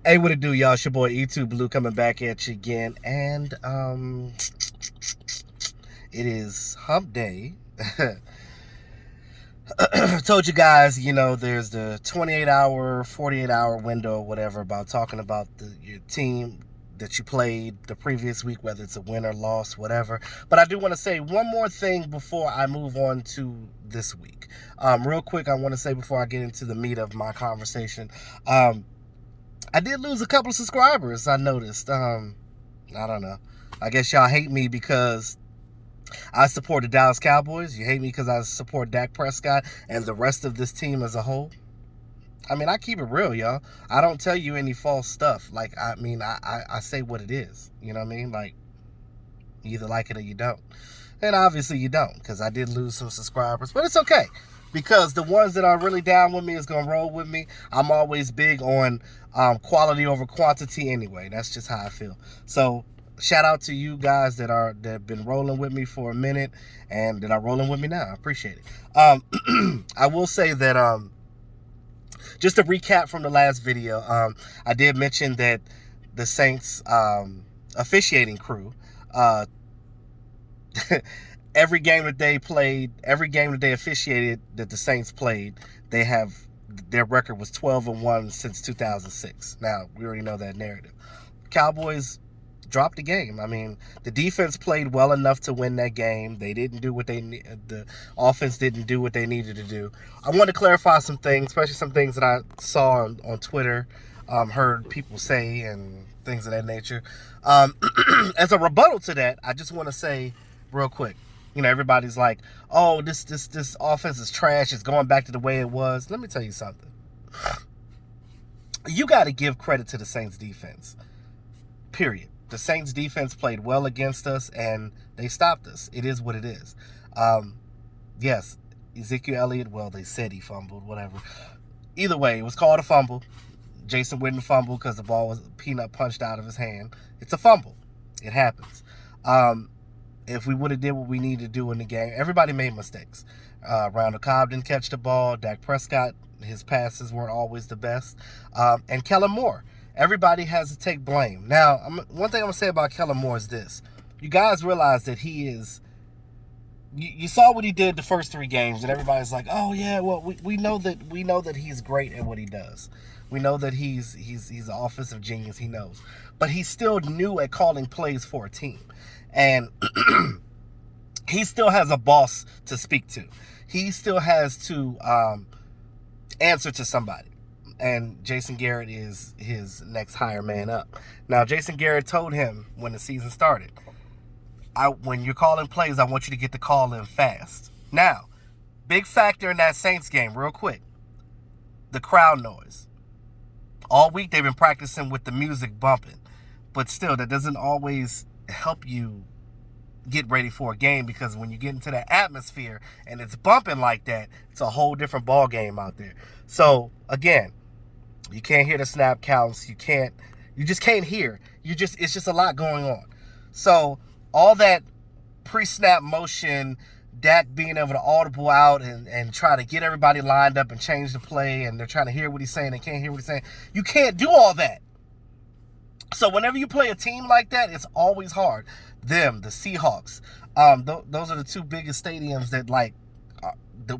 Hey, what it do, y'all? It's your boy E2 Blue coming back at you again. And it is hump day. Told you guys, there's the 28-hour, 48-hour window, whatever, about talking about your team that you played the previous week, whether it's a win or loss, whatever. But I do want to say one more thing before I move on to this week. Real quick, I want to say before I get into the meat of my conversation, I did lose a couple of subscribers, I noticed. I don't know. I guess y'all hate me because I support the Dallas Cowboys. You hate me because I support Dak Prescott and the rest of this team as a whole. I mean, I keep it real, y'all. I don't tell you any false stuff. Like, I say what it is. You know what I mean? Like, you either like it or you don't. And obviously you don't, because I did lose some subscribers. But it's okay, because the ones that are really down with me is going to roll with me. I'm always big on quality over quantity anyway. That's just how I feel. So shout out to you guys that have been rolling with me for a minute and that are rolling with me now. I appreciate it. I will say that just to recap from the last video, I did mention that the Saints officiating crew, every game that they played, every game that they officiated that the Saints played, their record was 12-1 since 2006. Now, we already know that narrative. Cowboys dropped the game. I mean, the defense played well enough to win that game. They didn't do the offense didn't do what they needed to do. I want to clarify some things, especially some things that I saw on Twitter, heard people say and things of that nature. As a rebuttal to that, I just want to say real quick, everybody's like, oh, this offense is trash. It's going back to the way it was. Let me tell you something. You got to give credit to the Saints defense, period. The Saints defense played well against us, and they stopped us. It is what it is. Yes, Ezekiel Elliott, well, they said he fumbled, whatever. Either way, it was called a fumble. Jason Witten fumbled because the ball was peanut punched out of his hand. It's a fumble. It happens. If we would have did what we needed to do in the game, everybody made mistakes. Randall Cobb didn't catch the ball. Dak Prescott, his passes weren't always the best. And Kellen Moore. Everybody has to take blame. Now, one thing I'm going to say about Kellen Moore is this. You guys realize that he is... You saw what he did the first 3 games, and everybody's like, oh, yeah, well, we know that he's great at what he does. We know that he's an offensive genius. He knows. But he's still new at calling plays for a team. And he still has a boss to speak to. He still has to answer to somebody. And Jason Garrett is his next higher man up. Now, Jason Garrett told him when the season started, when you're calling plays, I want you to get the call in fast. Now, big factor in that Saints game, real quick, the crowd noise. All week they've been practicing with the music bumping. But still, that doesn't always help you get ready for a game, because when you get into that atmosphere and it's bumping like that, it's a whole different ball game out there. So, again, you can't hear the snap counts. You just can't hear. It's just a lot going on. So all that pre-snap motion, Dak being able to audible out and try to get everybody lined up and change the play, and they're trying to hear what he's saying, they can't hear what he's saying. You can't do all that. So whenever you play a team like that, it's always hard. The Seahawks, those are the 2 biggest stadiums that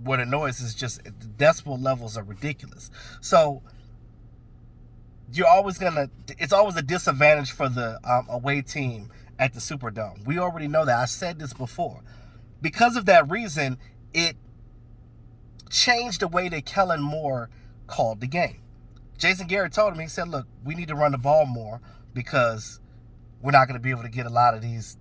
where the noise is just, the decibel levels are ridiculous. So it's always a disadvantage for the away team at the Superdome. We already know that. I said this before. Because of that reason, it changed the way that Kellen Moore called the game. Jason Garrett told him, he said, look, we need to run the ball more, because we're not going to be able to get a lot of these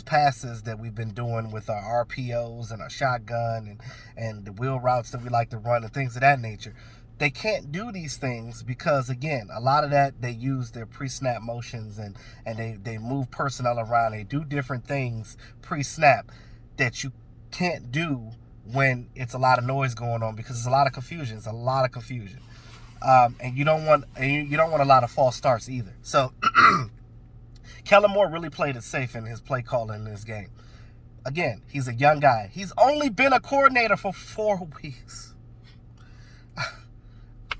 passes that we've been doing with our RPOs and our shotgun and the wheel routes that we like to run and things of that nature. They can't do these things because, again, a lot of that, they use their pre-snap motions and they move personnel around. They do different things pre-snap that you can't do when it's a lot of noise going on, because it's a lot of confusion. It's a lot of confusion. And you don't want a lot of false starts either. So Kellen Moore really played it safe in his play calling in this game. Again, he's a young guy. He's only been a coordinator for 4 weeks.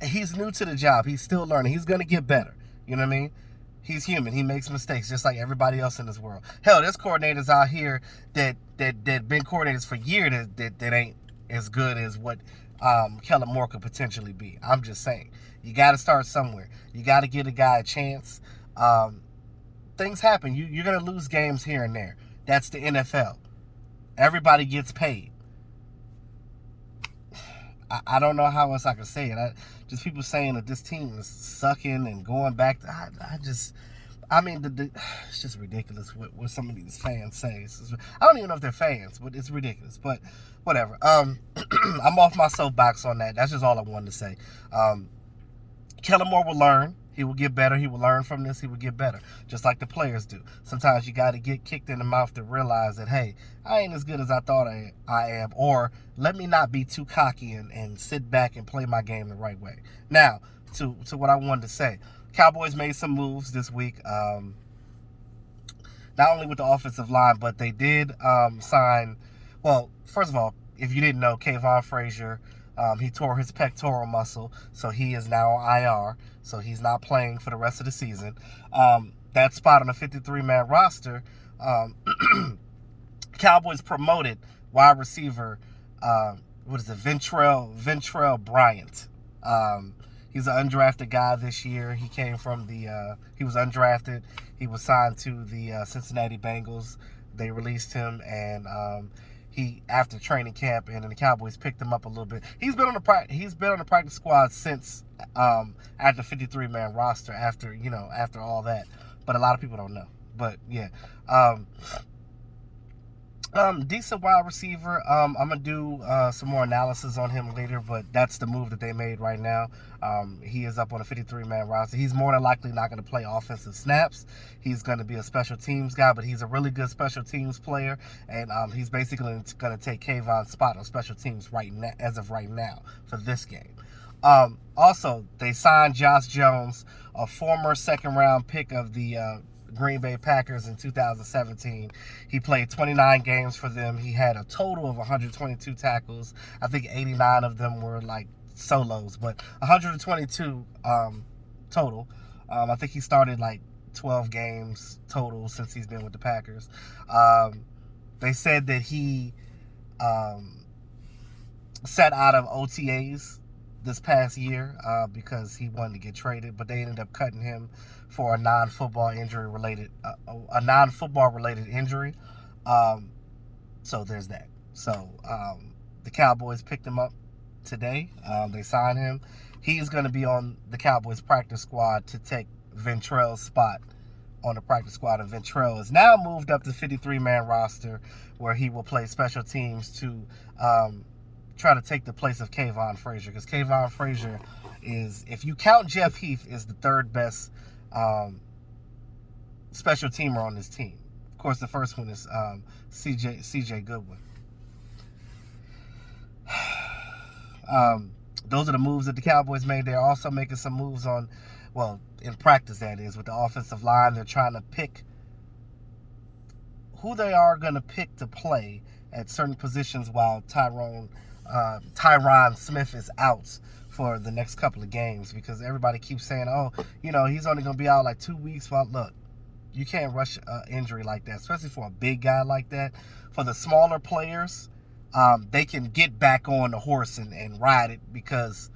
He's new to the job. He's still learning. He's going to get better. You know what I mean? He's human. He makes mistakes just like everybody else in this world. Hell, there's coordinators out here that been coordinators for years that ain't as good as what Kellen Moore could potentially be. I'm just saying. You got to start somewhere. You got to give a guy a chance. Things happen. You're going to lose games here and there. That's the NFL. Everybody gets paid. I don't know how else I can say it. Just people saying that this team is sucking and going back. It's just ridiculous what some of these fans say. I don't even know if they're fans, but it's ridiculous. But whatever. I'm off my soapbox on that. That's just all I wanted to say. Kellen Moore will learn. He will get better. He will learn from this. He will get better, just like the players do. Sometimes you got to get kicked in the mouth to realize that, hey, I ain't as good as I thought I am, or let me not be too cocky and sit back and play my game the right way. Now, to what I wanted to say. Cowboys made some moves this week, not only with the offensive line, but they did sign, well, first of all, if you didn't know, Kayvon Frazier, he tore his pectoral muscle, so he is now on IR, so he's not playing for the rest of the season. That spot on the 53-man roster, Cowboys promoted wide receiver, Ventrell Bryant. He's an undrafted guy this year. He came from he was undrafted. He was signed to the Cincinnati Bengals. They released him, and after training camp, and then the Cowboys picked him up a little bit. He's been on the practice squad since at the 53-man roster after all that. But a lot of people don't know. But yeah, decent wide receiver. I'm gonna do some more analysis on him later, but that's the move that they made right now. He is up on a 53-man roster. He's more than likely not going to play offensive snaps. He's going to be a special teams guy, but he's a really good special teams player, and he's basically going to take Kayvon's spot on special teams as of right now for this game. Also, they signed Josh Jones, a former second-round pick of the Green Bay Packers in 2017. He played 29 games for them. He had a total of 122 tackles. I think 89 of them were like solos, but 122 total. I think he started like 12 games total since he's been with the Packers. They said that he sat out of OTAs this past year because he wanted to get traded, but they ended up cutting him for a non-football related injury. So there's that. So the Cowboys picked him up today. They signed him. He's going to be on the Cowboys practice squad to take Ventrell's spot on the practice squad, and Ventrell is now moved up to 53-man roster, where he will play special teams to try to take the place of Kayvon Frazier, because Kayvon Frazier is, if you count Jeff Heath, is the third best special teamer on this team. Of course, the first one is CJ Goodwin. Those are the moves that the Cowboys made. They're also making some moves in practice, that is, with the offensive line. They're trying to pick who they are going to pick to play at certain positions while Tyron Smith is out for the next couple of games, because everybody keeps saying, he's only going to be out like 2 weeks. Well, look, you can't rush an injury like that, especially for a big guy like that. For the smaller players, they can get back on the horse and ride it, because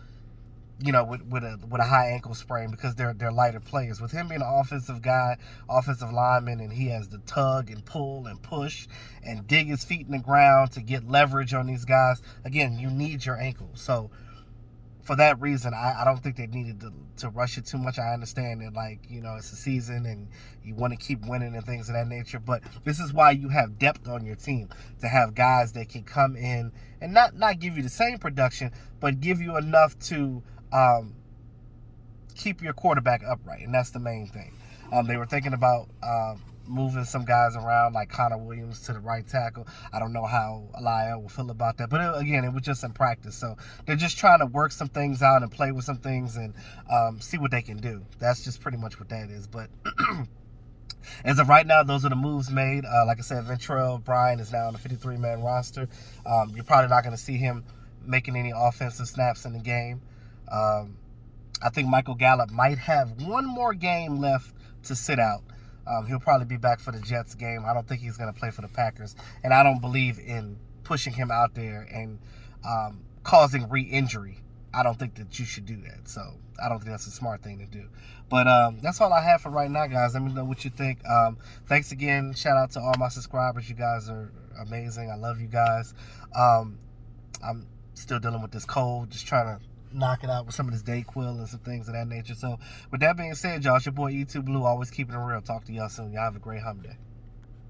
with a high ankle sprain, because they're lighter players. With him being an offensive guy, offensive lineman, and he has the tug and pull and push and dig his feet in the ground to get leverage on these guys. Again, you need your ankle. So for that reason, I don't think they needed to rush it too much. I understand that, it's a season and you want to keep winning and things of that nature. But this is why you have depth on your team, to have guys that can come in and not give you the same production, but give you enough to keep your quarterback upright, and that's the main thing. They were thinking about moving some guys around, like Connor Williams to the right tackle. I don't know how Elia will feel about that, but it was just in practice, so they're just trying to work some things out and play with some things and see what they can do. That's just pretty much what that is. But as of right now, those are the moves made. Like I said, Ventrell Bryant is now on the 53-man roster. You're probably not going to see him making any offensive snaps in the game. I think Michael Gallup might have one more game left to sit out. He'll probably be back for the Jets game. I don't think he's going to play for the Packers, and I don't believe in pushing him out there and causing re-injury. I don't think that you should do that. So I don't think that's a smart thing to do. But that's all I have for right now, guys. Let me know what you think. Thanks again. Shout out to all my subscribers. You guys are amazing. I love you guys. I'm still dealing with this cold, just trying to knock it out with some of this Dayquil and some things of that nature. So with that being said, y'all, it's your boy E2 Blue, always keeping it real. Talk to y'all soon. Y'all have a great hump day.